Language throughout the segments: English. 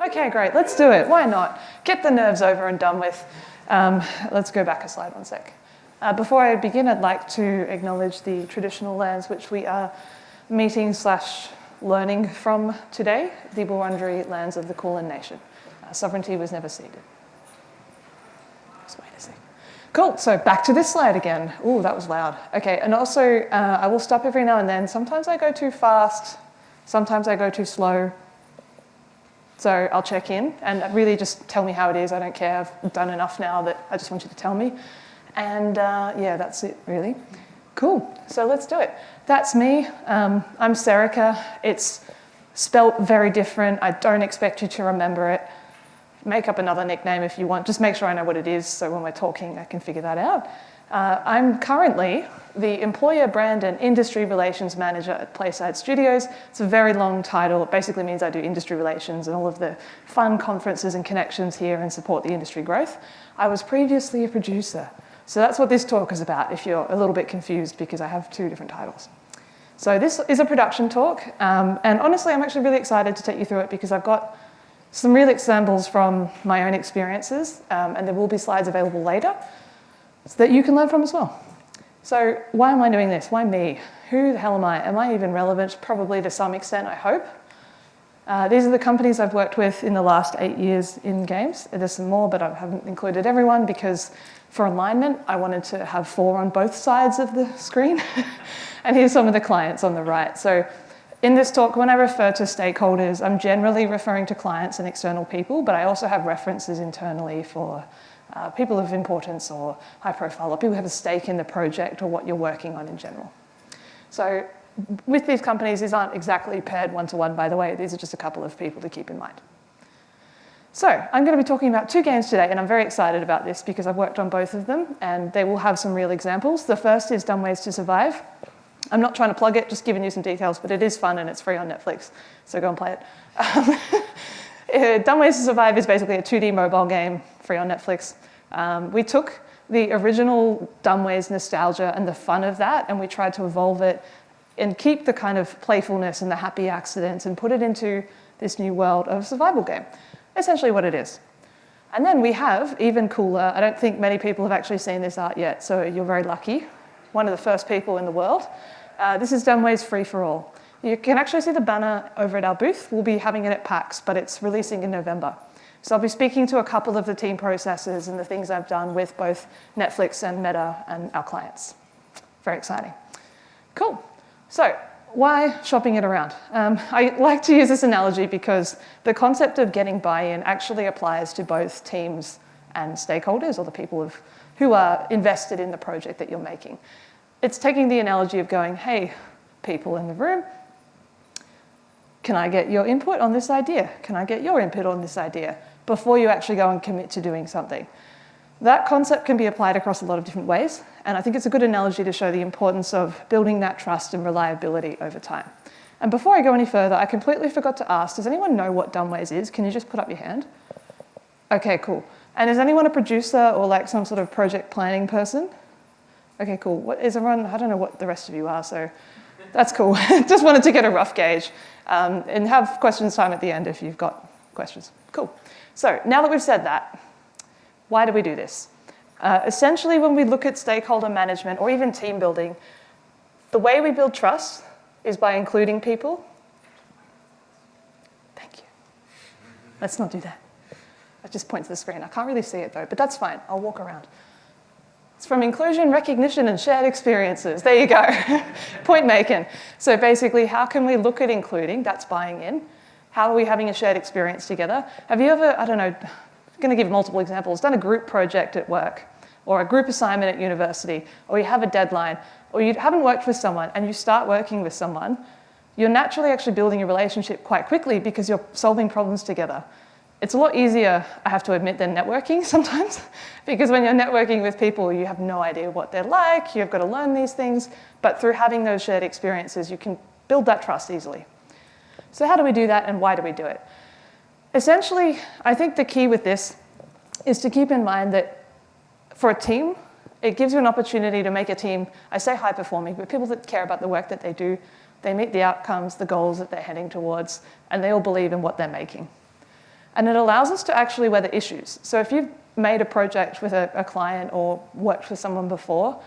Okay, great, let's do it. Why not? Get the nerves over and done with. Let's go back a slide 1 sec. Before I begin, I'd like to acknowledge the traditional lands which we are meeting/learning from today, the Wurundjeri lands of the Kulin Nation. Sovereignty was never ceded. Just wait a sec. Cool, so back to this slide again. Ooh, that was loud. Okay, and also I will stop every now and then. Sometimes I go too fast, sometimes I go too slow. So I'll check in and really just tell me how it is. I don't care, I've done enough now that I just want you to tell me. And yeah, that's it really. Cool, so let's do it. That's me, I'm Sorcha. It's spelt very different. I don't expect you to remember it. Make up another nickname if you want. Just make sure I know what it is so when we're talking I can figure that out. I'm currently the Employer Brand and Industry Relations Manager at Playside Studios. It's a very long title. It basically means I do industry relations and all of the fun conferences and connections here and support the industry growth. I was previously a producer. So that's what this talk is about if you're a little bit confused because I have 2 different titles. So this is a production talk. And honestly, I'm actually really excited to take you through it because I've got some real examples from my own experiences, and there will be slides available later so that you can learn from as well. So why am I doing this? Why me? Who the hell am I? Am I even relevant? Probably to some extent, I hope. These are the companies I've worked with in the last 8 years in games. There's some more, but I haven't included everyone because for alignment, I wanted to have 4 on both sides of the screen. And here's some of the clients on the right. So in this talk, when I refer to stakeholders, I'm generally referring to clients and external people, but I also have references internally for people of importance or high profile, or people who have a stake in the project or what you're working on in general. So with these companies, these aren't exactly paired one-to-one, by the way. These are just a couple of people to keep in mind. So I'm going to be talking about 2 games today, and I'm very excited about this because I've worked on both of them, and they will have some real examples. The first is Dumb Ways to Survive. I'm not trying to plug it, just giving you some details, but it is fun and it's free on Netflix, so go and play it. Dumb Ways to Survive is basically a 2D mobile game, free on Netflix. We took the original Dumb Ways nostalgia and the fun of that, and we tried to evolve it and keep the kind of playfulness and the happy accidents and put it into this new world of survival game. Essentially what it is. And then we have, even cooler, I don't think many people have actually seen this art yet, so you're very lucky. One of the first people in the world. This is Dumb Ways Free for All. You can actually see the banner over at our booth. We'll be having it at PAX, but it's releasing in November. So I'll be speaking to a couple of the team processes and the things I've done with both Netflix and Meta and our clients. Very exciting. Cool. So why shopping it around? I like to use this analogy because the concept of getting buy-in actually applies to both teams and stakeholders, or the people who are invested in the project that you're making. It's taking the analogy of going, hey, people in the room, can I get your input on this idea? Can I get your input on this idea? Before you actually go and commit to doing something. That concept can be applied across a lot of different ways, and I think it's a good analogy to show the importance of building that trust and reliability over time. And before I go any further, I completely forgot to ask, does anyone know what Dumb Ways is? Can you just put up your hand? Okay, cool. And is anyone a producer or like some sort of project planning person? Okay, cool. What is everyone? I don't know what the rest of you are, so that's cool. Just wanted to get a rough gauge and have questions time at the end if you've got questions. Cool. So now that we've said that, why do we do this? Essentially, when we look at stakeholder management or even team building, the way we build trust is by including people. Thank you. Let's not do that. I just point to the screen. I can't really see it though, but that's fine. I'll walk around. It's from inclusion, recognition, and shared experiences. There you go. Point making. So basically, how can we look at including? That's buying in. How are we having a shared experience together? Have you ever, I don't know, I'm going to give multiple examples, done a group project at work, or a group assignment at university, or you have a deadline, or you haven't worked with someone and you start working with someone, you're naturally actually building a relationship quite quickly because you're solving problems together. It's a lot easier, I have to admit, than networking sometimes, because when you're networking with people, you have no idea what they're like, you've got to learn these things, but through having those shared experiences, you can build that trust easily. So how do we do that and why do we do it? Essentially, I think the key with this is to keep in mind that for a team, it gives you an opportunity to make a team, I say high performing, but people that care about the work that they do, they meet the outcomes, the goals that they're heading towards, and they all believe in what they're making. And it allows us to actually weather issues. So if you've made a project with a client or worked with someone before,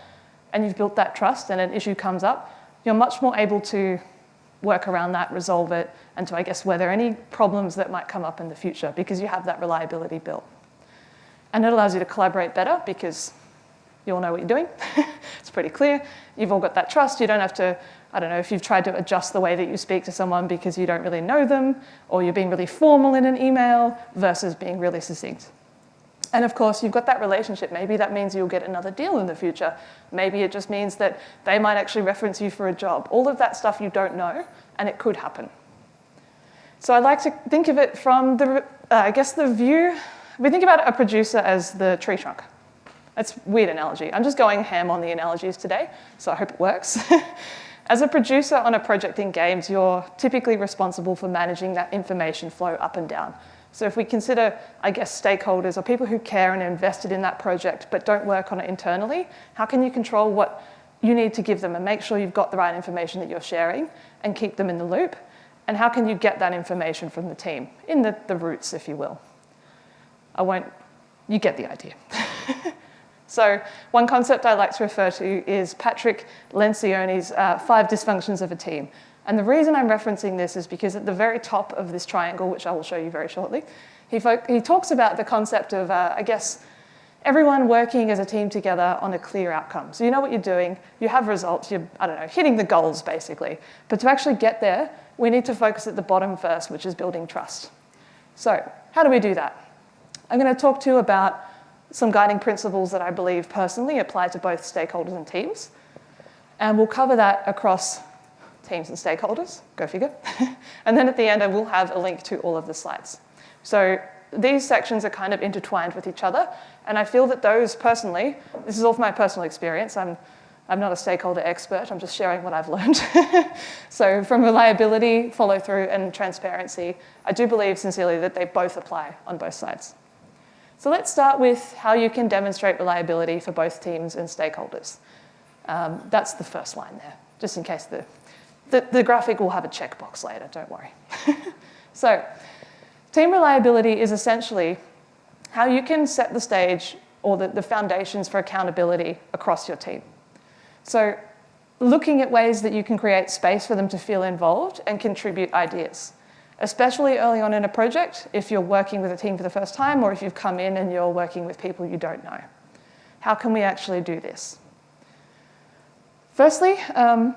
and you've built that trust and an issue comes up, you're much more able to work around that, resolve it, and to, I guess, weather any problems that might come up in the future because you have that reliability built. And it allows you to collaborate better because you all know what you're doing. It's pretty clear. You've all got that trust. You don't have to, I don't know, if you've tried to adjust the way that you speak to someone because you don't really know them, or you're being really formal in an email versus being really succinct. And of course, you've got that relationship. Maybe that means you'll get another deal in the future. Maybe it just means that they might actually reference you for a job. All of that stuff you don't know, and it could happen. So I like to think of it from the view, we think about a producer as the tree trunk. That's a weird analogy. I'm just going ham on the analogies today, so I hope it works. As a producer on a project in games, you're typically responsible for managing that information flow up and down. So if we consider, I guess, stakeholders or people who care and are invested in that project but don't work on it internally, how can you control what you need to give them and make sure you've got the right information that you're sharing and keep them in the loop? And how can you get that information from the team, in the roots, if you will? You get the idea. So one concept I like to refer to is Patrick Lencioni's 5 dysfunctions of a team. And the reason I'm referencing this is because at the very top of this triangle, which I will show you very shortly, he talks about the concept of, I guess, everyone working as a team together on a clear outcome. So you know what you're doing, you have results, you're, I don't know, hitting the goals basically. But to actually get there, we need to focus at the bottom first, which is building trust. So how do we do that? I'm going to talk to you about some guiding principles that I believe personally apply to both stakeholders and teams. And we'll cover that across teams and stakeholders, go figure. And then at the end, I will have a link to all of the slides. So these sections are kind of intertwined with each other. And I feel that those personally, this is all from my personal experience. I'm not a stakeholder expert. I'm just sharing what I've learned. So from reliability, follow through, and transparency, I do believe sincerely that they both apply on both sides. So let's start with how you can demonstrate reliability for both teams and stakeholders. That's the first line there, just in case the graphic will have a checkbox later, don't worry. So team reliability is essentially how you can set the stage or the foundations for accountability across your team. So looking at ways that you can create space for them to feel involved and contribute ideas, especially early on in a project, if you're working with a team for the first time or if you've come in and you're working with people you don't know. How can we actually do this? Firstly,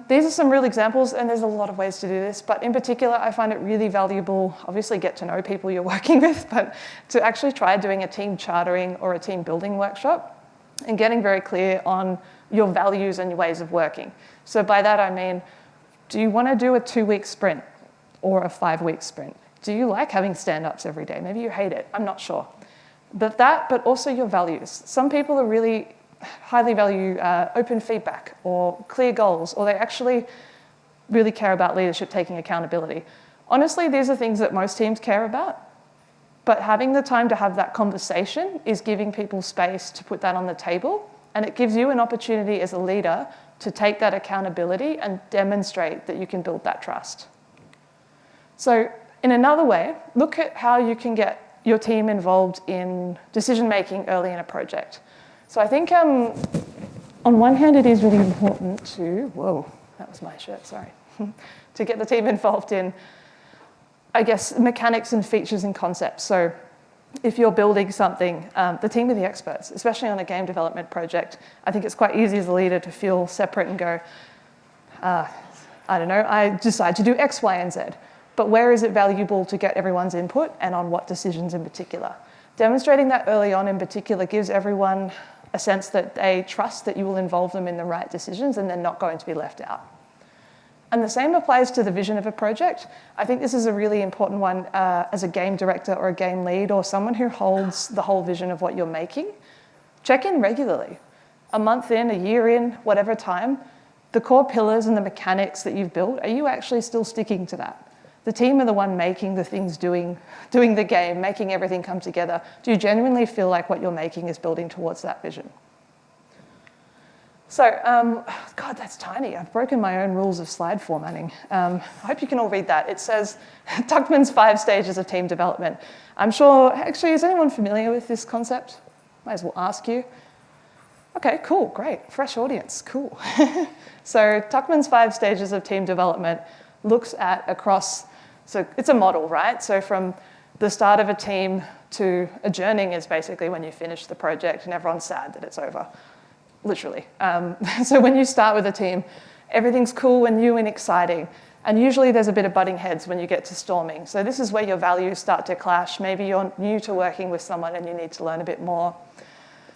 these are some real examples, and there's a lot of ways to do this, but in particular, I find it really valuable, obviously get to know people you're working with, but to actually try doing a team chartering or a team building workshop and getting very clear on your values and your ways of working. So by that, I mean, do you want to do a 2-week sprint or a 5-week sprint? Do you like having stand-ups every day? Maybe you hate it, I'm not sure. But also your values. Some people are really highly value open feedback or clear goals, or they actually really care about leadership taking accountability. Honestly, these are things that most teams care about, but having the time to have that conversation is giving people space to put that on the table, and it gives you an opportunity as a leader to take that accountability and demonstrate that you can build that trust. So in another way, look at how you can get your team involved in decision-making early in a project. So I think on one hand, it is really important to, whoa, that was my shirt, sorry, to get the team involved in, I guess, mechanics and features and concepts. So if you're building something, the team are the experts, especially on a game development project. I think it's quite easy as a leader to feel separate and go, I don't know, I decide to do X, Y, and Z. But where is it valuable to get everyone's input and on what decisions in particular? Demonstrating that early on in particular gives everyone a sense that they trust that you will involve them in the right decisions and they're not going to be left out. And the same applies to the vision of a project. I think this is a really important one as a game director or a game lead or someone who holds the whole vision of what you're making. Check in regularly. A month in, a year in, whatever time, the core pillars and the mechanics that you've built, are you actually still sticking to that? The team are the one making the things, doing the game, making everything come together. Do you genuinely feel like what you're making is building towards that vision? So, God, that's tiny. I've broken my own rules of slide formatting. I hope you can all read that. It says Tuckman's 5 stages of team development. I'm sure, actually, is anyone familiar with this concept? Might as well ask you. Okay, cool, great. Fresh audience, cool. So Tuckman's 5 stages of team development looks at across, so it's a model, right? So from the start of a team to adjourning is basically when you finish the project and everyone's sad that it's over. Literally. So when you start with a team, everything's cool and new and exciting. And usually there's a bit of butting heads when you get to storming. So this is where your values start to clash. Maybe you're new to working with someone and you need to learn a bit more.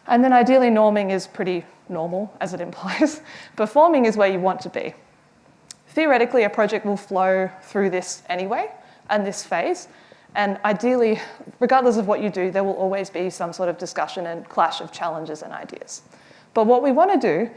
And then ideally norming is pretty normal, as it implies. Performing is where you want to be. Theoretically, a project will flow through this anyway, and this phase. And ideally, regardless of what you do, there will always be some sort of discussion and clash of challenges and ideas. But what we want to do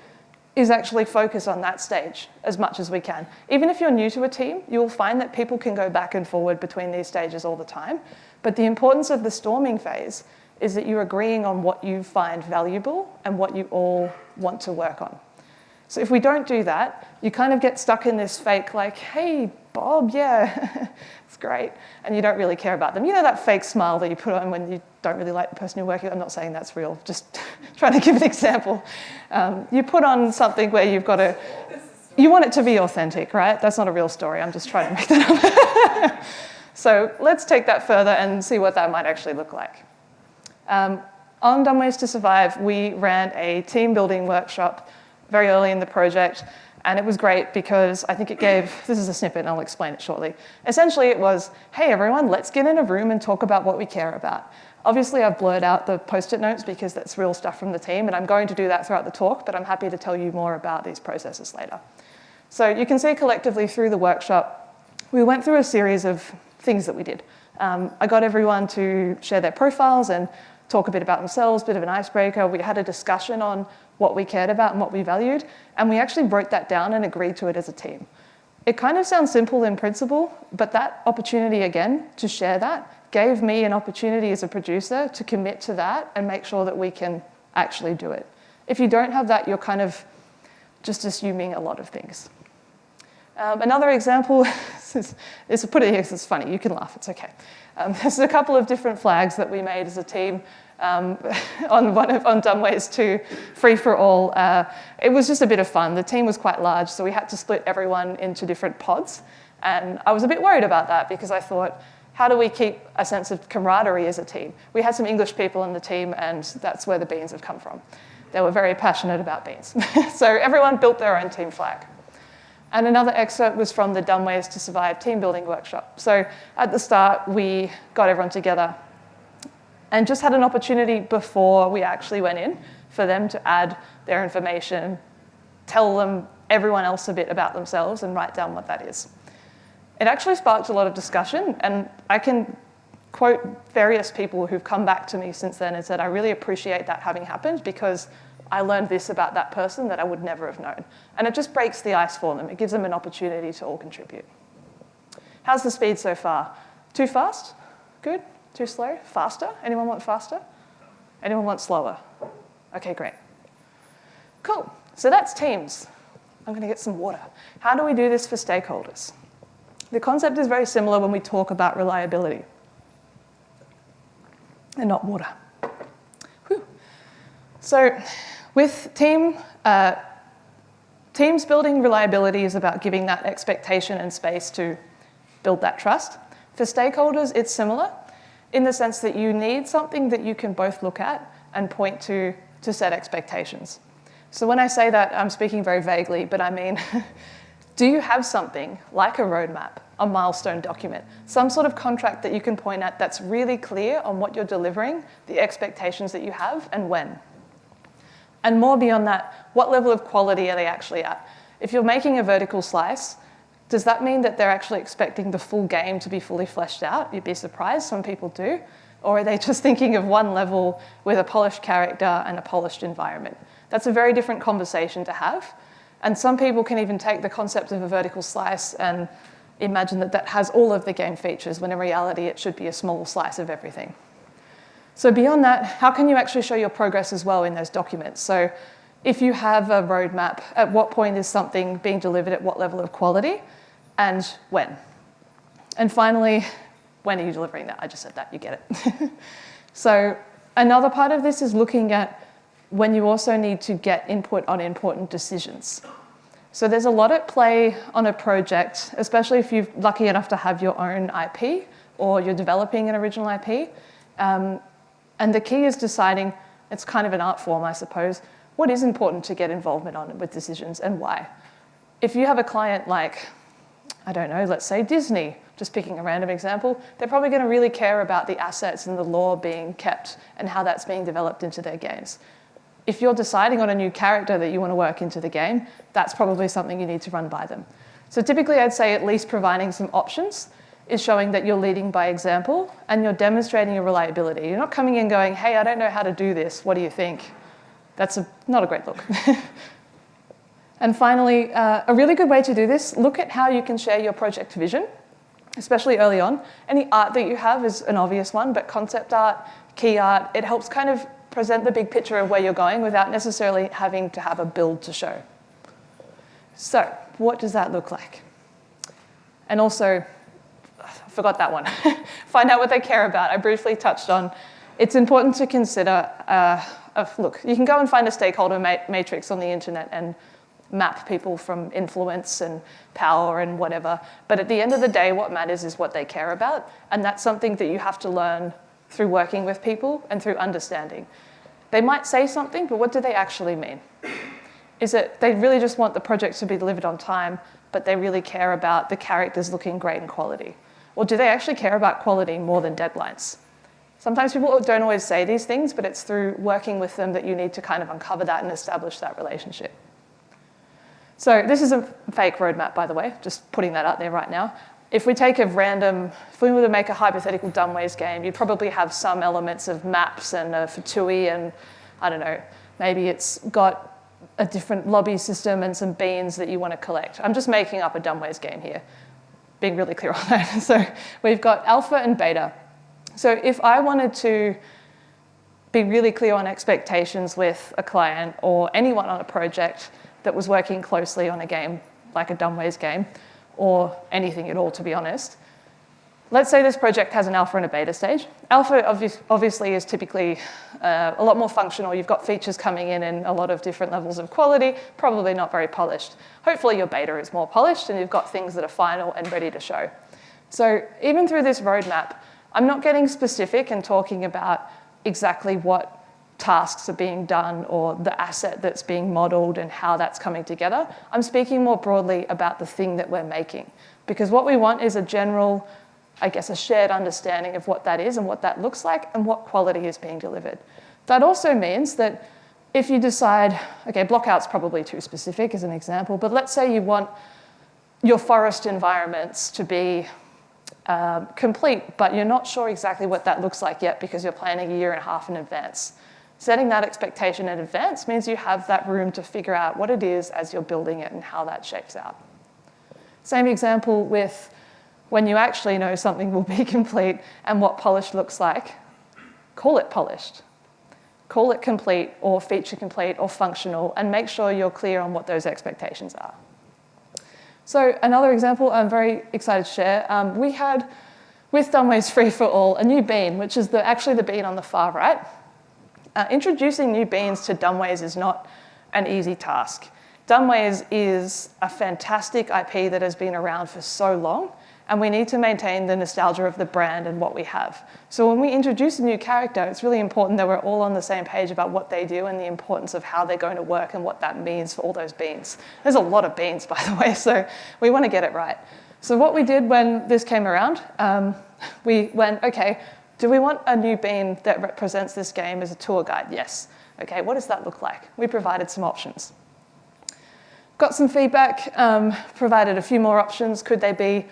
is actually focus on that stage as much as we can. Even if you're new to a team, you'll find that people can go back and forward between these stages all the time. But the importance of the storming phase is that you're agreeing on what you find valuable and what you all want to work on. So if we don't do that, you kind of get stuck in this fake, like, hey, Bob, yeah, it's great. And you don't really care about them. You know that fake smile that you put on when you don't really like the person you're working with? I'm not saying that's real, just trying to give an example. You put on something where you've got to, you want it to be authentic, right? That's not a real story. I'm just trying to make that up. So let's take that further and see what that might actually look like. On Dumb Ways to Survive, we ran a team building workshop very early in the project, and it was great because I think it gave, this is a snippet and I'll explain it shortly. Essentially it was, hey everyone, let's get in a room and talk about what we care about. Obviously I've blurred out the post-it notes because that's real stuff from the team, and I'm going to do that throughout the talk, but I'm happy to tell you more about these processes later. So you can see collectively through the workshop, we went through a series of things that we did. I got everyone to share their profiles and talk a bit about themselves, a bit of an icebreaker. We had a discussion on what we cared about and what we valued, and we actually wrote that down and agreed to it as a team. It kind of sounds simple in principle, but that opportunity again to share that gave me an opportunity as a producer to commit to that and make sure that we can actually do it. If you don't have that, you're kind of just assuming a lot of things. Another example is to put it here because it's funny. You can laugh, it's okay. There's a couple of different flags that we made as a team on Dumb Ways to Free for All. It was just a bit of fun. The team was quite large, so we had to split everyone into different pods. And I was a bit worried about that because I thought, how do we keep a sense of camaraderie as a team? We had some English people in the team, and that's where the beans have come from. They were very passionate about beans. So everyone built their own team flag. And another excerpt was from the Dumb Ways to Survive team building workshop. So at the start, we got everyone together and just had an opportunity before we actually went in for them to add their information, tell them everyone else a bit about themselves and write down what that is. It actually sparked a lot of discussion, and I can quote various people who've come back to me since then and said, I really appreciate that having happened because I learned this about that person that I would never have known. And it just breaks the ice for them. It gives them an opportunity to all contribute. How's the speed so far? Too fast? Good? Too slow? Faster? Anyone want faster? Anyone want slower? Okay, great. Cool. So that's teams. I'm going to get some water. How do we do this for stakeholders? The concept is very similar when we talk about reliability. And not water. Whew. So with teams building reliability is about giving that expectation and space to build that trust. For stakeholders, it's similar in the sense that you need something that you can both look at and point to set expectations. So when I say that, I'm speaking very vaguely, but I mean, do you have something like a roadmap, a milestone document, some sort of contract that you can point at that's really clear on what you're delivering, the expectations that you have, and when? And more beyond that, what level of quality are they actually at? If you're making a vertical slice, does that mean that they're actually expecting the full game to be fully fleshed out? You'd be surprised, some people do. Or are they just thinking of one level with a polished character and a polished environment? That's a very different conversation to have. And some people can even take the concept of a vertical slice and imagine that that has all of the game features, when in reality it should be a small slice of everything. So beyond that, how can you actually show your progress as well in those documents? So If you have a roadmap, at what point is something being delivered at what level of quality and when? And finally, when are you delivering that? I just said that, you get it. So another part of this is looking at when you also need to get input on important decisions. So there's a lot at play on a project, especially if you're lucky enough to have your own IP or you're developing an original IP. And the key is deciding, it's kind of an art form, I suppose, what is important to get involvement on with decisions and why. If you have a client like, I don't know, let's say Disney, just picking a random example, they're probably going to really care about the assets and the lore being kept and how that's being developed into their games. If you're deciding on a new character that you want to work into the game, that's probably something you need to run by them. So typically I'd say at least providing some options is showing that you're leading by example and you're demonstrating your reliability. You're not coming in going, hey, I don't know how to do this, what do you think? That's not a great look. And finally, a really good way to do this, look at how you can share your project vision, especially early on. Any art that you have is an obvious one, but concept art, key art, it helps kind of present the big picture of where you're going without necessarily having to have a build to show. So what does that look like? And also, I forgot that one. Find out what they care about. I briefly touched on, it's important to consider, look, you can go and find a stakeholder matrix on the internet and map people from influence and power and whatever. But at the end of the day, what matters is what they care about. And that's something that you have to learn through working with people and through understanding. They might say something, but what do they actually mean? Is it they really just want the project to be delivered on time, but they really care about the characters looking great in quality? Or do they actually care about quality more than deadlines? Sometimes people don't always say these things, but it's through working with them that you need to kind of uncover that and establish that relationship. So this is a fake roadmap, by the way, just putting that out there right now. If we take a random, if we were to make a hypothetical dumbways game, you'd probably have some elements of maps and a fatui and, I don't know, maybe it's got a different lobby system and some beans that you want to collect. I'm just making up a dumbways game here, being really clear on that. So we've got alpha and beta. So if I wanted to be really clear on expectations with a client or anyone on a project that was working closely on a game, like a dumbways game, or anything at all, to be honest. Let's say this project has an alpha and a beta stage. Alpha obviously is typically a lot more functional. You've got features coming in a lot of different levels of quality, probably not very polished. Hopefully your beta is more polished and you've got things that are final and ready to show. So even through this roadmap, I'm not getting specific and talking about exactly what tasks are being done or the asset that's being modeled and how that's coming together. I'm speaking more broadly about the thing that we're making, because what we want is a general, I guess, a shared understanding of what that is and what that looks like and what quality is being delivered. That also means that if you decide, okay, blockout's probably too specific as an example, but let's say you want your forest environments to be complete, but you're not sure exactly what that looks like yet because you're planning a year and a half in advance. Setting that expectation in advance means you have that room to figure out what it is as you're building it and how that shapes out. Same example with when you actually know something will be complete and what polished looks like. Call it polished. Call it complete or feature complete or functional, and make sure you're clear on what those expectations are. So another example I'm very excited to share. We had, with Dumbways Free for All, a new bean, which is actually the bean on the far right. Introducing new beans to Dumbways is not an easy task. Dumbways is a fantastic IP that has been around for so long, and we need to maintain the nostalgia of the brand and what we have. So when we introduce a new character, it's really important that we're all on the same page about what they do and the importance of how they're going to work and what that means for all those beans. There's a lot of beans, by the way, so we want to get it right. So what we did when this came around, we went, okay, do we want a new bean that represents this game as a tour guide? Yes. Okay, what does that look like? We provided some options. Got some feedback, provided a few more options. Could they be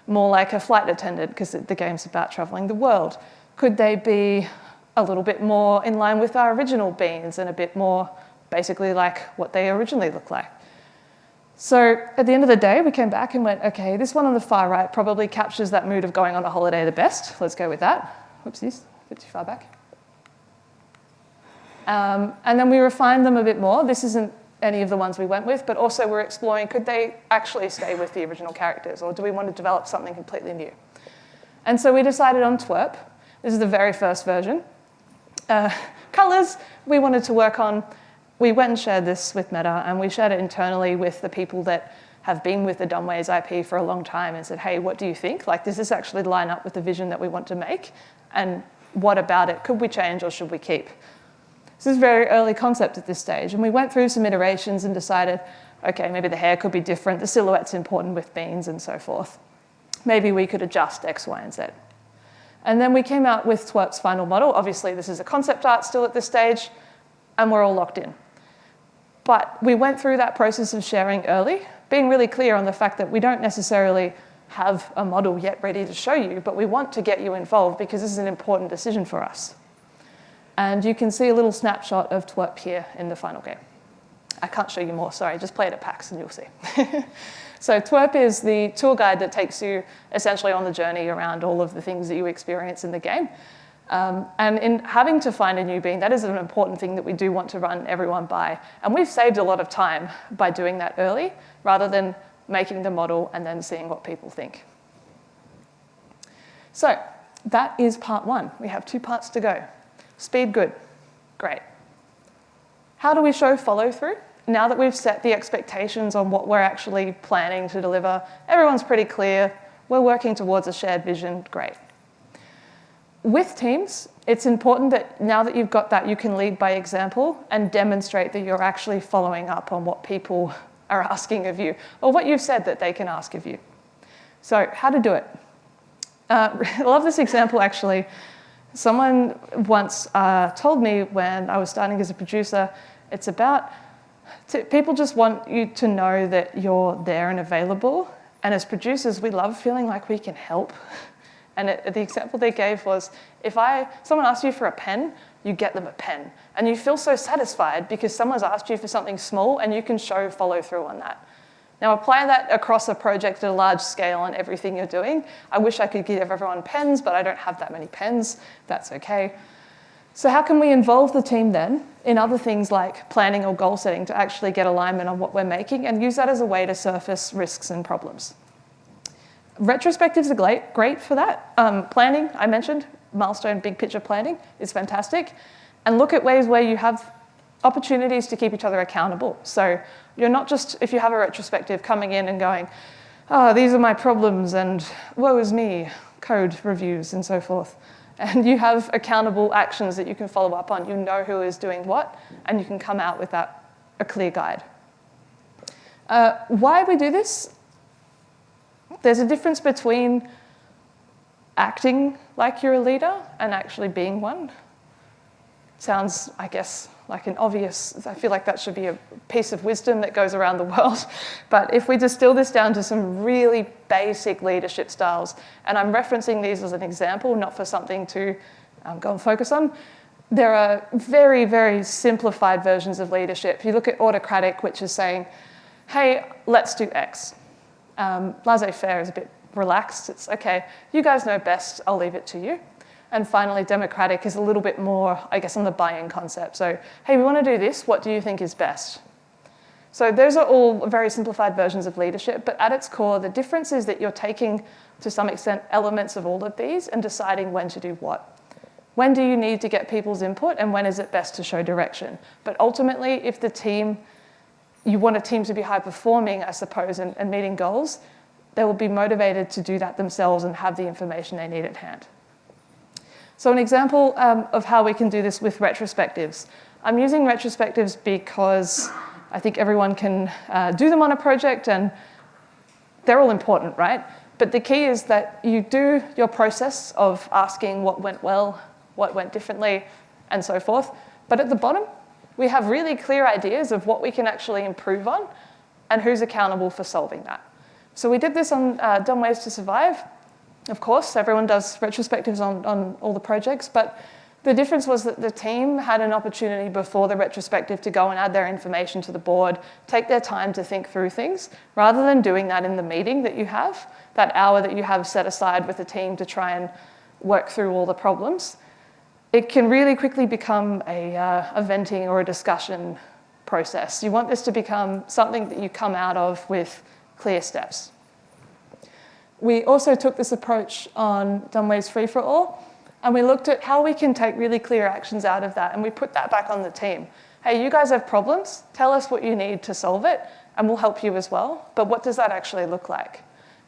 more like a flight attendant, because the game's about traveling the world? Could they be a little bit more in line with our original beans and a bit more basically like what they originally look like? So at the end of the day, we came back and went, okay, this one on the far right probably captures that mood of going on a holiday the best. Let's go with that. Whoopsies, a bit too far back. And then we refined them a bit more. This isn't any of the ones we went with, but also we're exploring, could they actually stay with the original characters, or do we want to develop something completely new? And so we decided on twerp. This is the very first version. Colors, we wanted to work on. We went and shared this with Meta, and we shared it internally with the people that have been with the Dumbways IP for a long time and said, hey, what do you think? Like, does this actually line up with the vision that we want to make? And what about it? Could we change or should we keep? This is a very early concept at this stage. And we went through some iterations and decided, okay, maybe the hair could be different. The silhouette's important with beans and so forth. Maybe we could adjust X, Y, and Z. And then we came out with twerp's final model. Obviously, this is a concept art still at this stage, and we're all locked in. But we went through that process of sharing early, being really clear on the fact that we don't necessarily have a model yet ready to show you, but we want to get you involved because this is an important decision for us. And you can see a little snapshot of twerp here in the final game. I can't show you more, sorry, just play it at PAX and you'll see. So twerp is the tour guide that takes you essentially on the journey around all of the things that you experience in the game. And in having to find a new bean, that is an important thing that we do want to run everyone by. And we've saved a lot of time by doing that early, rather than making the model and then seeing what people think. So that is part one. We have 2 parts to go. Speed, good, great. How do we show follow through? Now that we've set the expectations on what we're actually planning to deliver, everyone's pretty clear, we're working towards a shared vision, great. With teams, it's important that now that you've got that, you can lead by example and demonstrate that you're actually following up on what people are asking of you, or what you've said that they can ask of you. So how to do it. I love this example, actually. Someone once told me when I was starting as a producer, it's about, people just want you to know that you're there and available. And as producers, we love feeling like we can help. And the example they gave was, if someone asks you for a pen, you get them a pen. And you feel so satisfied because someone's asked you for something small and you can show follow through on that. Now apply that across a project at a large scale on everything you're doing. I wish I could give everyone pens, but I don't have that many pens. That's okay. So how can we involve the team then in other things like planning or goal setting to actually get alignment on what we're making and use that as a way to surface risks and problems? Retrospectives are great for that. Planning, I mentioned, milestone, big picture planning is fantastic. And look at ways where you have opportunities to keep each other accountable. So you're not just, if you have a retrospective, coming in and going, oh, these are my problems and woe is me, code reviews and so forth. And you have accountable actions that you can follow up on. You know who is doing what, and you can come out with a clear guide. Why we do this? There's a difference between acting like you're a leader and actually being one. Sounds, I guess, like an obvious, I feel like that should be a piece of wisdom that goes around the world. But if we distill this down to some really basic leadership styles, and I'm referencing these as an example, not for something to go and focus on, there are very, very simplified versions of leadership. You look at autocratic, which is saying, hey, let's do X. Laissez-faire is a bit relaxed. It's, okay, you guys know best, I'll leave it to you. And finally, democratic is a little bit more, I guess, on the buy-in concept. So, hey, we want to do this. What do you think is best? So those are all very simplified versions of leadership. But at its core, the difference is that you're taking, to some extent, elements of all of these and deciding when to do what. When do you need to get people's input, and when is it best to show direction? But ultimately, if the team, you want a team to be high-performing, I suppose, and meeting goals, they will be motivated to do that themselves and have the information they need at hand. So an example of how we can do this with retrospectives. I'm using retrospectives because I think everyone can do them on a project and they're all important, right? But the key is that you do your process of asking what went well, what went differently, and so forth. But at the bottom, we have really clear ideas of what we can actually improve on and who's accountable for solving that. So we did this on Dumb Ways to Survive. Of course, everyone does retrospectives on all the projects, but the difference was that the team had an opportunity before the retrospective to go and add their information to the board, take their time to think through things, rather than doing that in the meeting that you have, that hour that you have set aside with the team to try and work through all the problems. it can really quickly become a venting or a discussion process. You want this to become something that you come out of with clear steps. We also took this approach on Dunway's free-for-all, and we looked at how we can take really clear actions out of that, and we put that back on the team. Hey, you guys have problems, tell us what you need to solve it, and we'll help you as well, but what does that actually look like?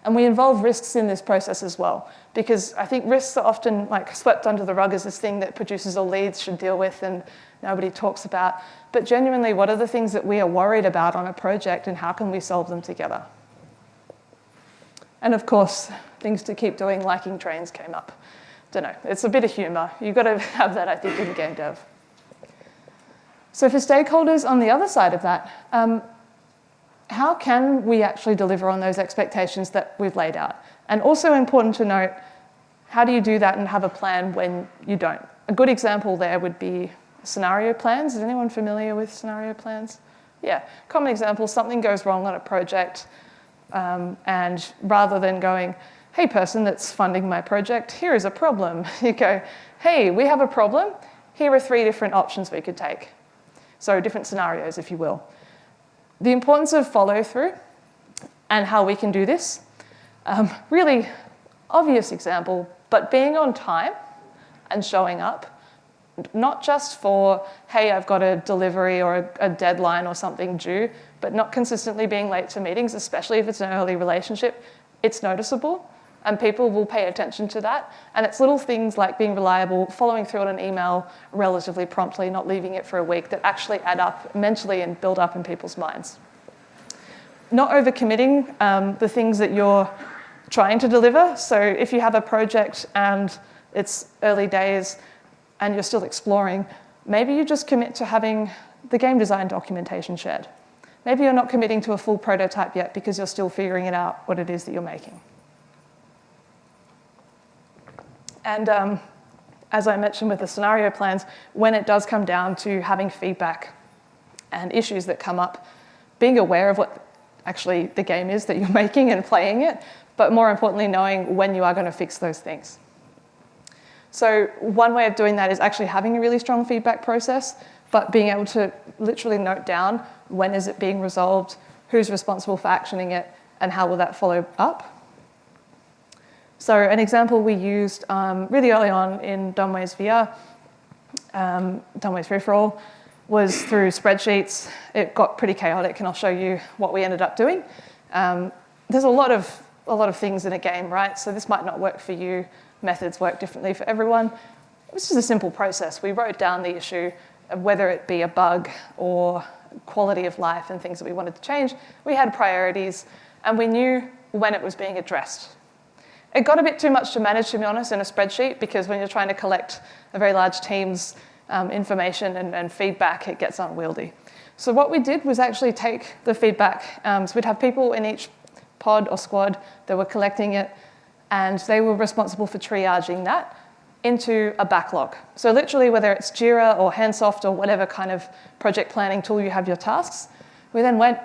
And we involve risks in this process as well, because I think risks are often like swept under the rug as this thing that producers or leads should deal with and nobody talks about. But genuinely, what are the things that we are worried about on a project and how can we solve them together? And of course, things to keep doing, liking trains came up. Don't know, it's a bit of humor. You've got to have that, I think, in game dev. So for stakeholders on the other side of that, how can we actually deliver on those expectations that we've laid out? And also important to note, how do you do that and have a plan when you don't? A good example there would be scenario plans. Is anyone familiar with scenario plans? Yeah, common example, something goes wrong on a project, and rather than going, hey person that's funding my project, here is a problem, you go, hey, we have a problem, here are 3 different options we could take. So different scenarios, if you will. The importance of follow-through and how we can do this. Really obvious example, but being on time and showing up, not just for, hey, I've got a delivery or a deadline or something due, but not consistently being late to meetings, especially if it's an early relationship, it's noticeable and people will pay attention to that. And it's little things like being reliable, following through on an email relatively promptly, not leaving it for a week, that actually add up mentally and build up in people's minds. Not overcommitting the things that you're trying to deliver. So if you have a project and it's early days and you're still exploring, maybe you just commit to having the game design documentation shared. Maybe you're not committing to a full prototype yet because you're still figuring it out what it is that you're making. And as I mentioned with the scenario plans, when it does come down to having feedback and issues that come up, being aware of what actually the game is that you're making and playing it, but more importantly, knowing when you are going to fix those things. So one way of doing that is actually having a really strong feedback process, but being able to literally note down when is it being resolved, who's responsible for actioning it, and how will that follow up. So an example we used really early on in Dunway's VR, Dunway's free-for-all, was through spreadsheets. It got pretty chaotic, and I'll show you what we ended up doing. There's a lot of things in a game, right? So this might not work for you. Methods work differently for everyone. It was just a simple process. We wrote down the issue, of whether it be a bug or quality of life and things that we wanted to change. We had priorities, and we knew when it was being addressed. It got a bit too much to manage, to be honest, in a spreadsheet, because when you're trying to collect a very large team's information and feedback, it gets unwieldy. So what we did was actually take the feedback. So we'd have people in each pod or squad that were collecting it, and they were responsible for triaging that into a backlog. So literally, whether it's Jira or Handsoft or whatever kind of project planning tool you have your tasks, we then went,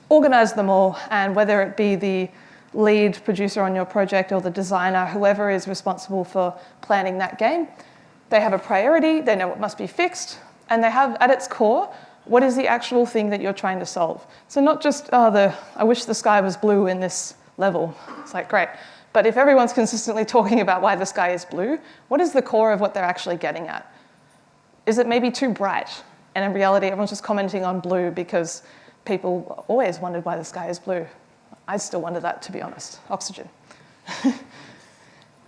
organized them all, and whether it be the lead producer on your project or the designer, whoever is responsible for planning that game, they have a priority, they know what must be fixed, and they have at its core, what is the actual thing that you're trying to solve? So not just, I wish the sky was blue in this level. It's like, great. But if everyone's consistently talking about why the sky is blue, what is the core of what they're actually getting at? Is it maybe too bright? And in reality, everyone's just commenting on blue because people always wondered why the sky is blue. I still wonder that, to be honest. Oxygen.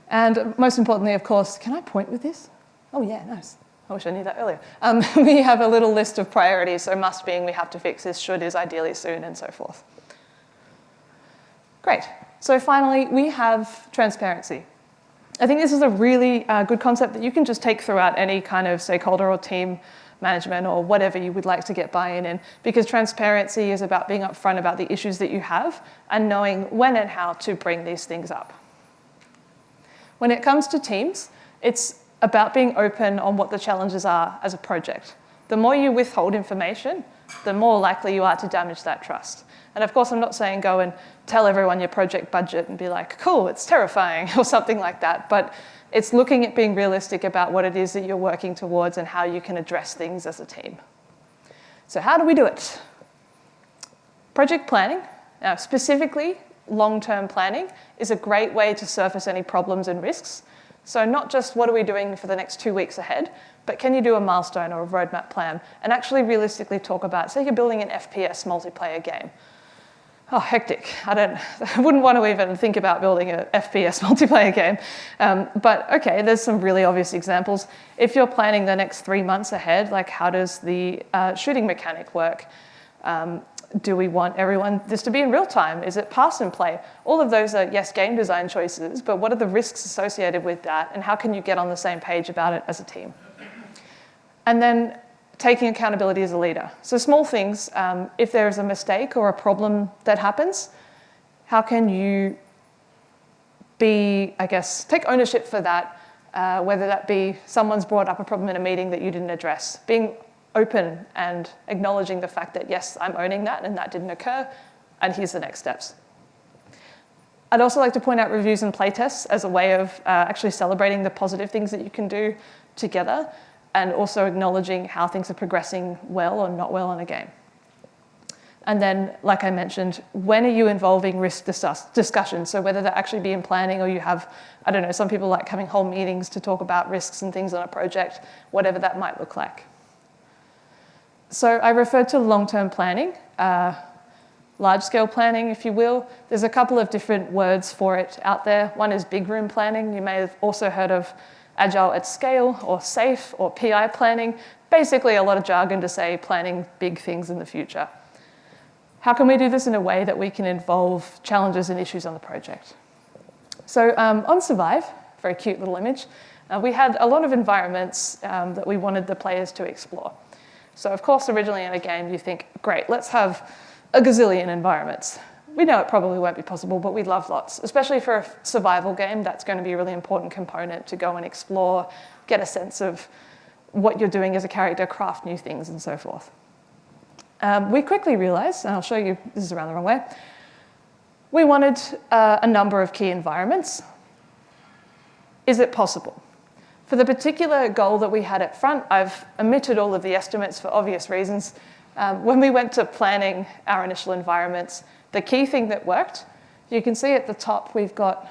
And most importantly, of course, can I point with this? Oh yeah, nice. I wish I knew that earlier. We have a little list of priorities, so must being we have to fix this, should is ideally soon, and so forth. Great. So finally, we have transparency. I think this is a really good concept that you can just take throughout any kind of stakeholder or team management or whatever you would like to get buy-in in, because transparency is about being upfront about the issues that you have and knowing when and how to bring these things up. When it comes to teams, it's about being open on what the challenges are as a project. The more you withhold information, the more likely you are to damage that trust. And of course, I'm not saying go and tell everyone your project budget and be like, cool, it's terrifying, or something like that. But It's looking at being realistic about what it is that you're working towards and how you can address things as a team. So how do we do it? Project planning, now specifically long-term planning, is a great way to surface any problems and risks. So not just what are we doing for the next 2 weeks ahead, but can you do a milestone or a roadmap plan and actually realistically talk about, say you're building an FPS multiplayer game. Oh, hectic. I wouldn't want to even think about building an FPS multiplayer game. But okay, there's some really obvious examples. If you're planning the next 3 months ahead, like how does the shooting mechanic work? Do we want this to be in real time? Is it pass and play? All of those are, yes, game design choices, but what are the risks associated with that? And how can you get on the same page about it as a team? And then taking accountability as a leader. So small things, if there is a mistake or a problem that happens, how can you take ownership for that, whether that be someone's brought up a problem in a meeting that you didn't address. Being open and acknowledging the fact that, yes, I'm owning that and that didn't occur, and here's the next steps. I'd also like to point out reviews and playtests as a way of actually celebrating the positive things that you can do together, and also acknowledging how things are progressing well or not well in a game. And then, like I mentioned, when are you involving risk discussions? So whether that actually be in planning or you have, I don't know, some people like having whole meetings to talk about risks and things on a project, whatever that might look like. So I referred to long-term planning, large-scale planning, if you will. There's a couple of different words for it out there. One is big room planning. You may have also heard of agile at scale or SAFe or PI planning. Basically a lot of jargon to say planning big things in the future. How can we do this in a way that we can involve challenges and issues on the project? So on Survive, very cute little image, we had a lot of environments that we wanted the players to explore. So of course, originally in a game, you think, great, let's have a gazillion environments. We know it probably won't be possible, but we'd love lots. Especially for a survival game, that's going to be a really important component to go and explore, get a sense of what you're doing as a character, craft new things, and so forth. We quickly realized, and I'll show you, this is around the wrong way, we wanted a number of key environments. Is it possible? For the particular goal that we had at front, I've omitted all of the estimates for obvious reasons. When we went to planning our initial environments, the key thing that worked, you can see at the top we've got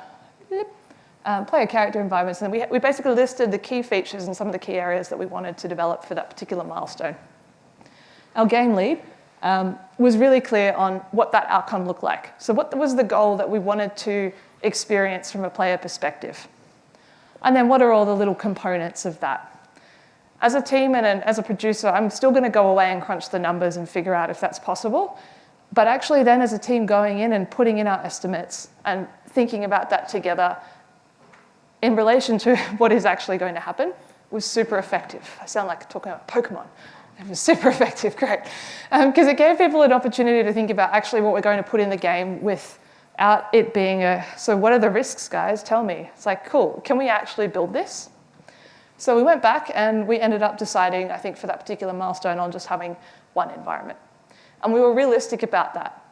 player character environments, and we basically listed the key features and some of the key areas that we wanted to develop for that particular milestone. Our game lead was really clear on what that outcome looked like. So what was the goal that we wanted to experience from a player perspective? And then what are all the little components of that? As a team and as a producer, I'm still going to go away and crunch the numbers and figure out if that's possible. But actually then as a team going in and putting in our estimates and thinking about that together in relation to what is actually going to happen was super effective. I sound like talking about Pokemon. It was super effective, great. Because it gave people an opportunity to think about actually what we're going to put in the game without it being so what are the risks, guys? Tell me. It's like, cool, can we actually build this? So we went back and we ended up deciding, I think for that particular milestone, on just having one environment. And we were realistic about that.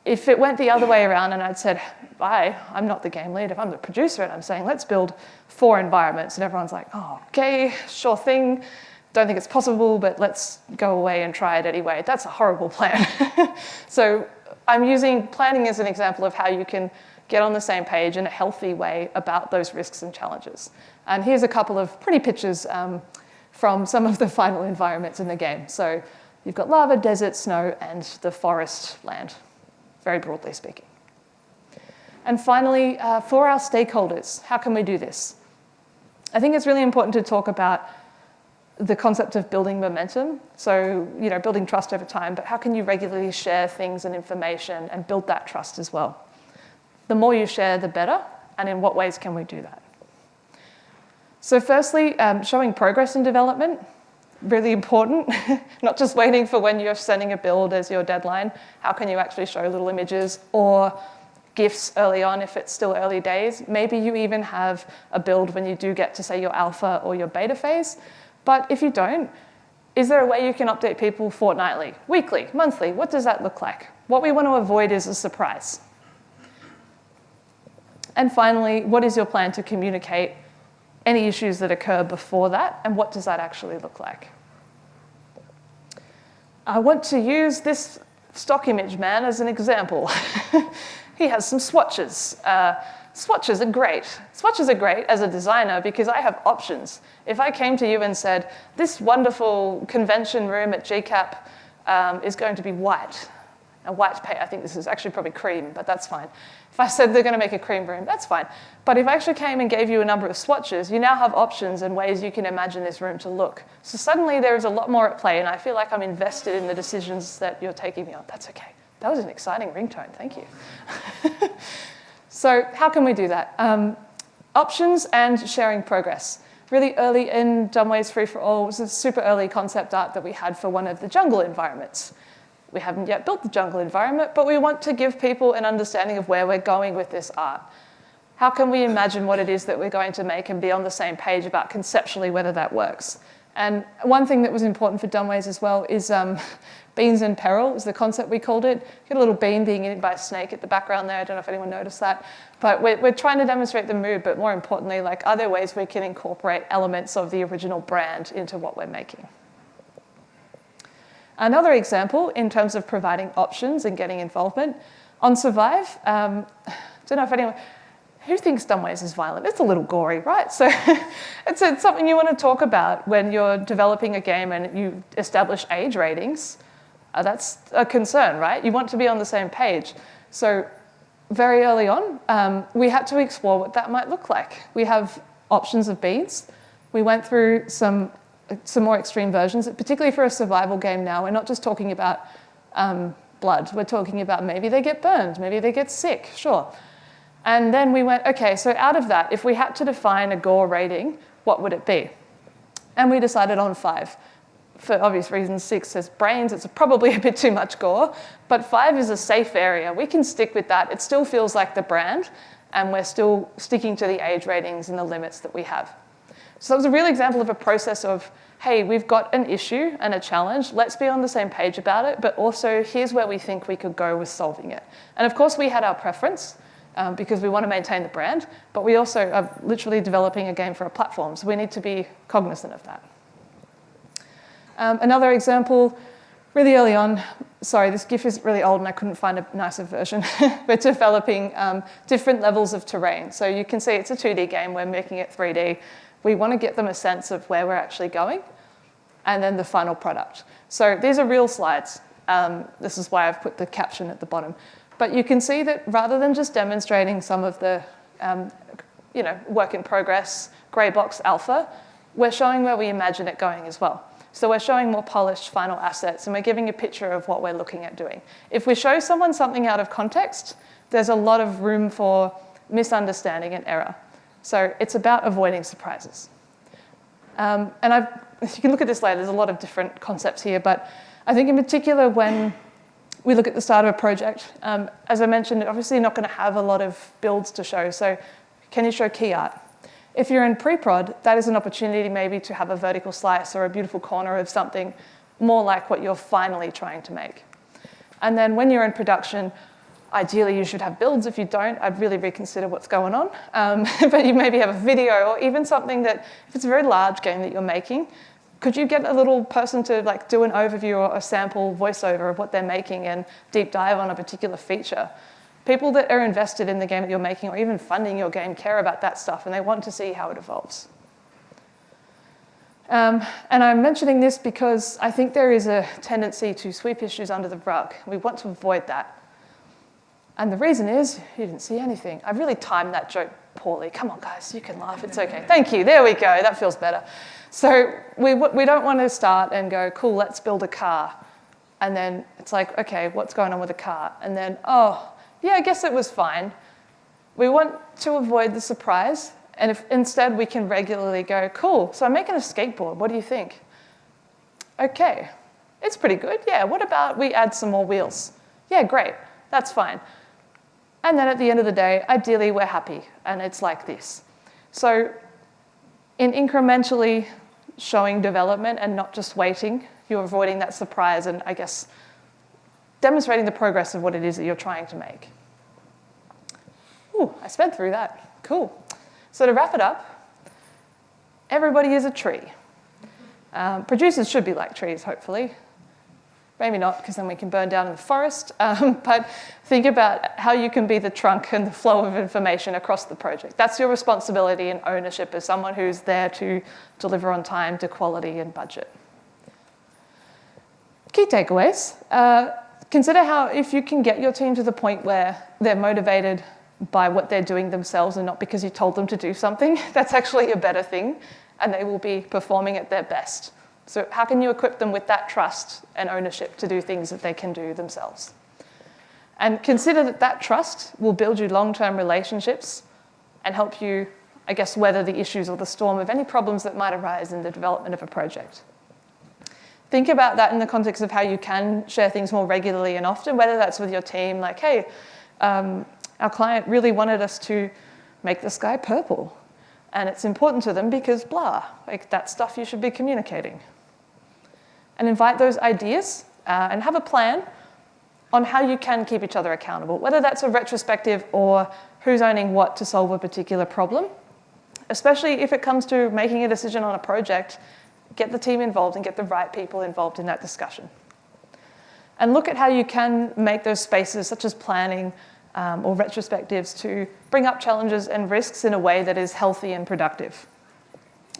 If it went the other way around and I'd said, I'm not the game lead, if I'm the producer and I'm saying, let's build 4 environments, and everyone's like, oh, okay, sure thing. Don't think it's possible, but let's go away and try it anyway. That's a horrible plan. So I'm using planning as an example of how you can get on the same page in a healthy way about those risks and challenges. And here's a couple of pretty pictures from some of the final environments in the game. So you've got lava, desert, snow, and the forest land, very broadly speaking. And finally, for our stakeholders, how can we do this? I think it's really important to talk about the concept of building momentum. So, building trust over time, but how can you regularly share things and information and build that trust as well? The more you share, the better. And in what ways can we do that? So firstly, showing progress in development, really important. Not just waiting for when you're sending a build as your deadline. How can you actually show little images or GIFs early on if it's still early days? Maybe you even have a build when you do get to, say, your alpha or your beta phase. But if you don't, is there a way you can update people fortnightly, weekly, monthly? What does that look like? What we want to avoid is a surprise. And finally, what is your plan to communicate any issues that occur before that, and what does that actually look like. I want to use this stock image man as an example. He has some swatches. Swatches are great. Swatches are great as a designer because I have options. If I came to you and said, this wonderful convention room at GCAP is going to be white, a white paint, I think this is actually probably cream, but that's fine. If I said they're going to make a cream room, that's fine. But if I actually came and gave you a number of swatches, you now have options and ways you can imagine this room to look. So suddenly there is a lot more at play, and I feel like I'm invested in the decisions that you're taking me on. That's okay. That was an exciting ringtone. Thank you. So how can we do that? Options and sharing progress. Really early in Dumbways Free for All was a super early concept art that we had for one of the jungle environments. We haven't yet built the jungle environment, but we want to give people an understanding of where we're going with this art. How can we imagine what it is that we're going to make and be on the same page about conceptually whether that works? And one thing that was important for Dumbways as well is beans in peril is the concept we called it. You get a little bean being eaten by a snake at the background there. I don't know if anyone noticed that. But we're trying to demonstrate the mood, but more importantly, like, are there ways we can incorporate elements of the original brand into what we're making? Another example in terms of providing options and getting involvement, on Survive, don't know if anyone, who thinks Dumbways is violent? It's a little gory, right? So it's something you want to talk about when you're developing a game and you establish age ratings. That's a concern, right? You want to be on the same page. So very early on, we had to explore what that might look like. We have options of beans. We went through some more extreme versions, particularly for a survival game now. We're not just talking about blood. We're talking about maybe they get burned, maybe they get sick, sure. And then we went, okay, so out of that, if we had to define a gore rating, what would it be? And we decided on 5. For obvious reasons, 6 says brains. It's probably a bit too much gore, but 5 is a safe area. We can stick with that. It still feels like the brand, and we're still sticking to the age ratings and the limits that we have. So that was a real example of a process of, hey, we've got an issue and a challenge. Let's be on the same page about it, but also here's where we think we could go with solving it. And of course, we had our preference because we want to maintain the brand, but we also are literally developing a game for a platform, so we need to be cognizant of that. Another example, really early on, sorry, this GIF is really old and I couldn't find a nicer version. We're developing different levels of terrain. So you can see it's a 2D game, we're making it 3D. We want to get them a sense of where we're actually going, and then the final product. So these are real slides. This is why I've put the caption at the bottom. But you can see that rather than just demonstrating some of the work in progress, grey box alpha, we're showing where we imagine it going as well. So we're showing more polished final assets, and we're giving a picture of what we're looking at doing. If we show someone something out of context, there's a lot of room for misunderstanding and error. So it's about avoiding surprises. And you can look at this later, there's a lot of different concepts here, but I think in particular when we look at the start of a project, as I mentioned, obviously you're not going to have a lot of builds to show, so can you show key art? If you're in pre-prod, that is an opportunity maybe to have a vertical slice or a beautiful corner of something more like what you're finally trying to make. And then when you're in production, ideally you should have builds. If you don't, I'd really reconsider what's going on. But you maybe have a video or even something that, if it's a very large game that you're making, could you get a little person to like do an overview or a sample voiceover of what they're making and deep dive on a particular feature? People that are invested in the game that you're making or even funding your game care about that stuff and they want to see how it evolves. And I'm mentioning this because I think there is a tendency to sweep issues under the rug. We want to avoid that. And the reason is, you didn't see anything. I really timed that joke poorly. Come on, guys, you can laugh, it's okay. Thank you, there we go, that feels better. So we don't want to start and go, cool, let's build a car. And then it's like, okay, what's going on with the car? And then, oh, yeah, I guess it was fine. We want to avoid the surprise. And if instead we can regularly go, cool, so I'm making a skateboard, what do you think? Okay, it's pretty good, yeah, what about we add some more wheels? Yeah, great, that's fine. And then at the end of the day, ideally we're happy, and it's like this. So in incrementally showing development and not just waiting, you're avoiding that surprise and I guess demonstrating the progress of what it is that you're trying to make. Ooh, I sped through that, cool. So to wrap it up, everybody is a tree. Producers should be like trees, hopefully. Maybe not, because then we can burn down in the forest. But think about how you can be the trunk and the flow of information across the project. That's your responsibility and ownership as someone who's there to deliver on time, to quality and budget. Key takeaways. Consider how if you can get your team to the point where they're motivated by what they're doing themselves and not because you told them to do something, that's actually a better thing, and they will be performing at their best. So how can you equip them with that trust and ownership to do things that they can do themselves? And consider that that trust will build you long-term relationships and help you, I guess, weather the issues or the storm of any problems that might arise in the development of a project. Think about that in the context of how you can share things more regularly and often, whether that's with your team, like, hey, our client really wanted us to make the sky purple. And it's important to them because blah, like that's stuff you should be communicating. And invite those ideas and have a plan on how you can keep each other accountable, whether that's a retrospective or who's owning what to solve a particular problem. Especially if it comes to making a decision on a project, get the team involved and get the right people involved in that discussion. And look at how you can make those spaces, such as planning or retrospectives, to bring up challenges and risks in a way that is healthy and productive.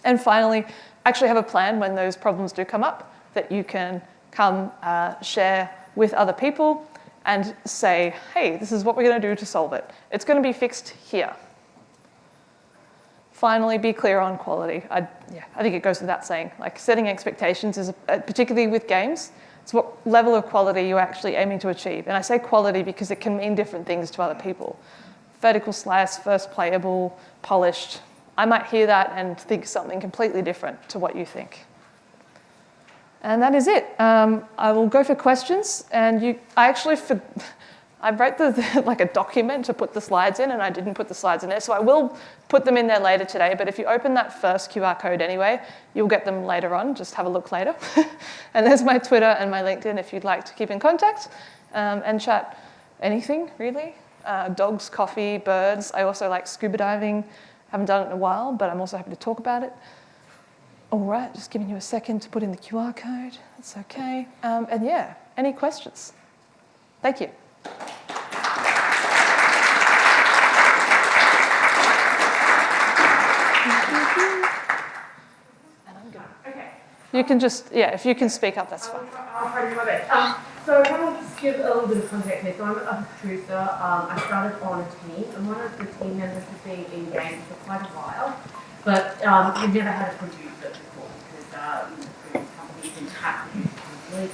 And finally, actually have a plan when those problems do come up that you can come share with other people and say, hey, this is what we're going to do to solve it. It's going to be fixed here. Finally, be clear on quality. I think it goes without saying, like setting expectations is, particularly with games, it's what level of quality you're actually aiming to achieve. And I say quality because it can mean different things to other people. Vertical slice, first playable, polished. I might hear that and think something completely different to what you think. And that is it. I will go for questions. And I wrote like a document to put the slides in, and I didn't put the slides in there. So I will put them in there later today. But if you open that first QR code anyway, you'll get them later on. Just have a look later. And there's my Twitter and my LinkedIn if you'd like to keep in contact and chat anything, really. Dogs, coffee, birds. I also like scuba diving. Haven't done it in a while, but I'm also happy to talk about it. All right, just giving you a second to put in the QR code. That's okay. And yeah, any questions? Thank you. Okay. You can just, if you can speak up, that's fine. I'll try to do my best. So I want to just give a little bit of context here. So I'm a producer. I started on a team, and one of the team members has been in games for quite a while, but we've never had a producer before because previous companies didn't have producers.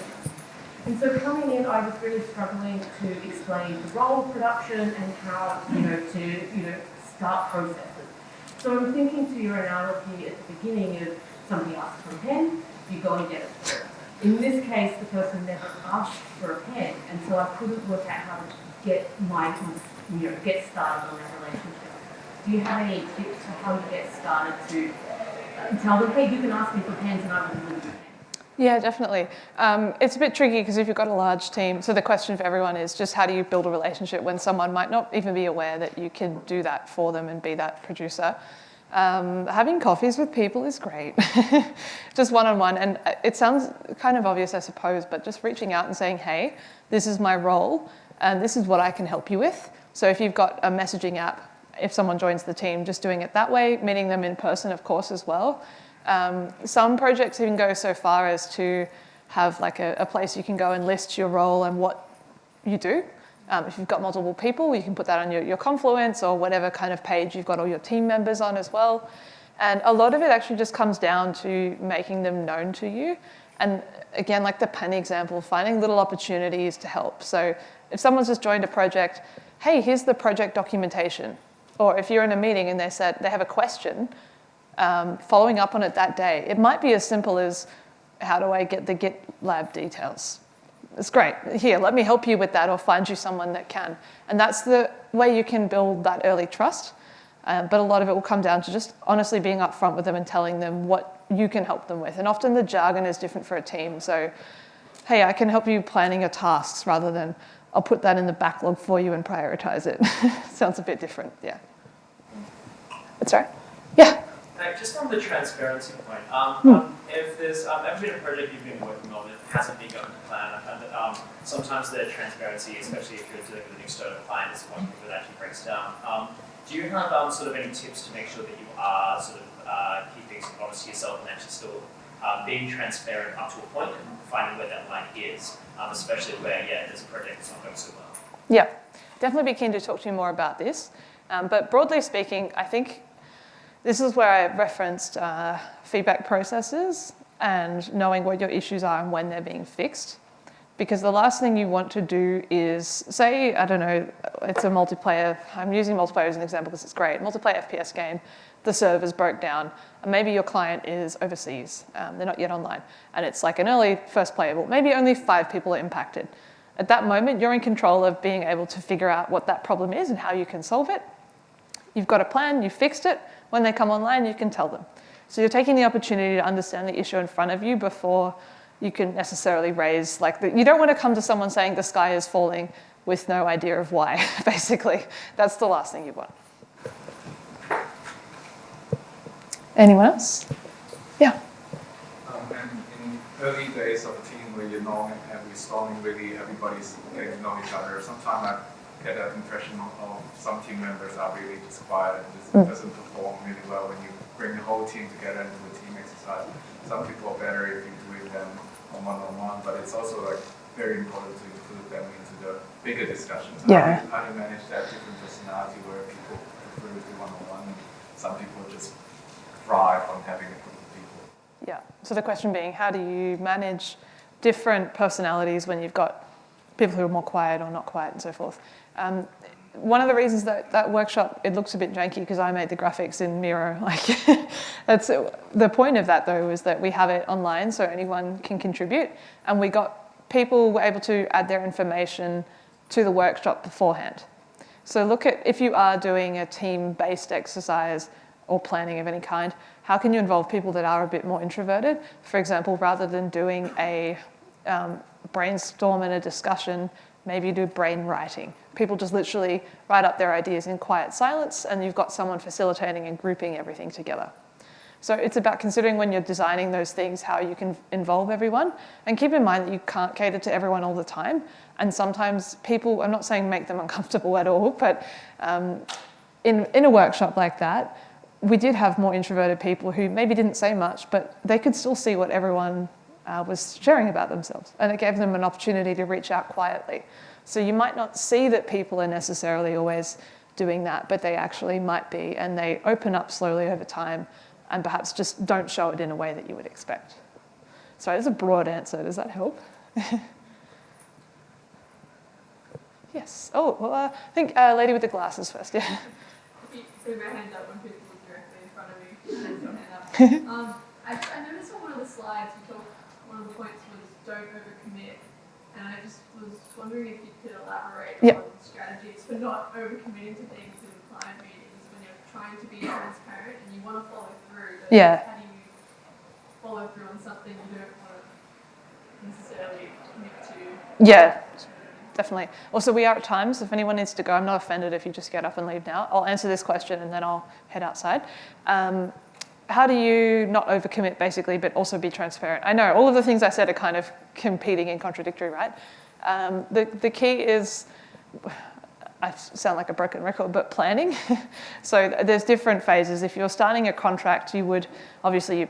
And so coming in, I was really struggling to explain the role of production and how to start processes. So I'm thinking to your analogy at the beginning of somebody asks for a pen, you go and get it. In this case, the person never asked for a pen, and so I couldn't work out how to get get started on that relationship. Do you have any tips for how you get started to tell them, hey, you can ask me for pens and I will give you pens? Yeah, definitely. It's a bit tricky because if you've got a large team, so the question for everyone is just how do you build a relationship when someone might not even be aware that you can do that for them and be that producer. Having coffees with people is great, just one-on-one. And it sounds kind of obvious, I suppose, but just reaching out and saying, hey, this is my role and this is what I can help you with. So if you've got a messaging app, if someone joins the team, just doing it that way, meeting them in person, of course, as well. Some projects even go so far as to have like a place you can go and list your role and what you do. If you've got multiple people, you can put that on your Confluence or whatever kind of page you've got all your team members on as well. And a lot of it actually just comes down to making them known to you. And again, like the pen example, finding little opportunities to help. So if someone's just joined a project, hey, here's the project documentation. Or if you're in a meeting and they said they have a question, following up on it that day. It might be as simple as, how do I get the GitLab details? It's great. Here, let me help you with that or find you someone that can. And that's the way you can build that early trust. But a lot of it will come down to just honestly being upfront with them and telling them what you can help them with. And often the jargon is different for a team. So, hey, I can help you planning your tasks rather than I'll put that in the backlog for you and prioritize it. Sounds a bit different, yeah. That's right. Yeah. Just on the transparency point, if there's ever been a project you've been working on that hasn't been going to plan, and sometimes the transparency, especially if you're dealing with an external client, is one thing that actually breaks down. Do you have sort of any tips to make sure that you are sort of keeping some honest to yourself and actually still being transparent up to a point and finding where that line is, especially where, there's a project that's not going so well? Yeah, definitely be keen to talk to you more about this. But broadly speaking, I think this is where I referenced feedback processes and knowing what your issues are and when they're being fixed. Because the last thing you want to do is, say, I don't know, it's a multiplayer, I'm using multiplayer as an example because it's great, multiplayer FPS game, the servers broke down, and maybe your client is overseas, they're not yet online, and it's like an early first playable, maybe only 5 people are impacted. At that moment, you're in control of being able to figure out what that problem is and how you can solve it. You've got a plan, you fixed it. When they come online, you can tell them. So you're taking the opportunity to understand the issue in front of you before you can necessarily raise, you don't want to come to someone saying the sky is falling with no idea of why, basically. That's the last thing you want. Anyone else? Yeah. And in early days of a team where you're knowing and installing, really everybody's getting to know each other, sometimes I get an impression of some team members are really just quiet and just doesn't perform really well when you bring the whole team together into a team exercise. Some people are better if you're doing them on one-on-one, but it's also very important to include them into the bigger discussions. Yeah. How do you manage that different personality where people prefer to do one-on-one and some people just thrive on having a group of people? Yeah, so the question being, how do you manage different personalities when you've got people who are more quiet or not quiet and so forth? One of the reasons that workshop, it looks a bit janky because I made the graphics in Miro. That's the point of that though, is that we have it online so anyone can contribute, and we got people were able to add their information to the workshop beforehand. So look at, if you are doing a team-based exercise or planning of any kind, how can you involve people that are a bit more introverted? For example, rather than doing a brainstorm and a discussion, maybe you do brain writing. People just literally write up their ideas in quiet silence, and you've got someone facilitating and grouping everything together. So it's about considering when you're designing those things how you can involve everyone, and keep in mind that you can't cater to everyone all the time. And sometimes people, I'm not saying make them uncomfortable at all, but in a workshop like that, we did have more introverted people who maybe didn't say much, but they could still see what everyone was sharing about themselves, and it gave them an opportunity to reach out quietly. So you might not see that people are necessarily always doing that, but they actually might be, and they open up slowly over time and perhaps just don't show it in a way that you would expect. Sorry, that's a broad answer. Does that help? Yes. Oh, well, I think lady with the glasses first, yeah. If you put your hand up when people are directly in front of you, and your hand up. I noticed on one of the slides you talked, one of the points was don't overcommit, and I just was wondering if you could elaborate on strategies for not overcommitting to things in client meetings when you're trying to be transparent and you want to follow through, but how do you follow through on something you don't want to necessarily commit to? Yeah. Definitely. Also, we are at times. If anyone needs to go, I'm not offended if you just get up and leave now. I'll answer this question and then I'll head outside. How do you not overcommit, basically, but also be transparent? I know all of the things I said are kind of competing and contradictory, right? The key is, I sound like a broken record, but planning. So there's different phases. If you're starting a contract, you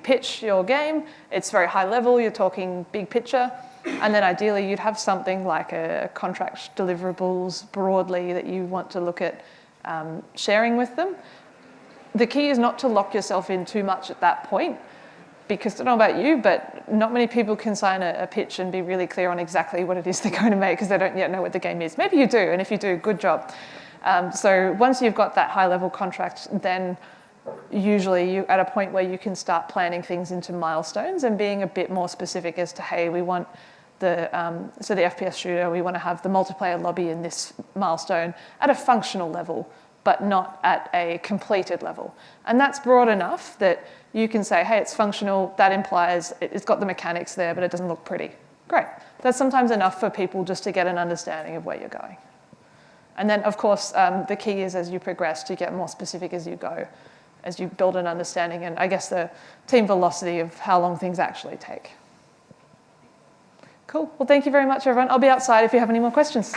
pitch your game. It's very high level. You're talking big picture. And then ideally, you'd have something like a contract deliverables broadly that you want to look at sharing with them. The key is not to lock yourself in too much at that point, because I don't know about you, but not many people can sign a pitch and be really clear on exactly what it is they're going to make because they don't yet know what the game is. Maybe you do, and if you do, good job. So once you've got that high-level contract, then usually you're at a point where you can start planning things into milestones and being a bit more specific as to, hey, we want the FPS shooter, we want to have the multiplayer lobby in this milestone at a functional level, but not at a completed level. And that's broad enough that you can say, hey, it's functional, that implies it's got the mechanics there, but it doesn't look pretty. Great. That's sometimes enough for people just to get an understanding of where you're going. And then, of course, the key is as you progress to get more specific as you go. as you build an understanding and I guess the team velocity of how long things actually take. Cool. Well, thank you very much, everyone. I'll be outside if you have any more questions.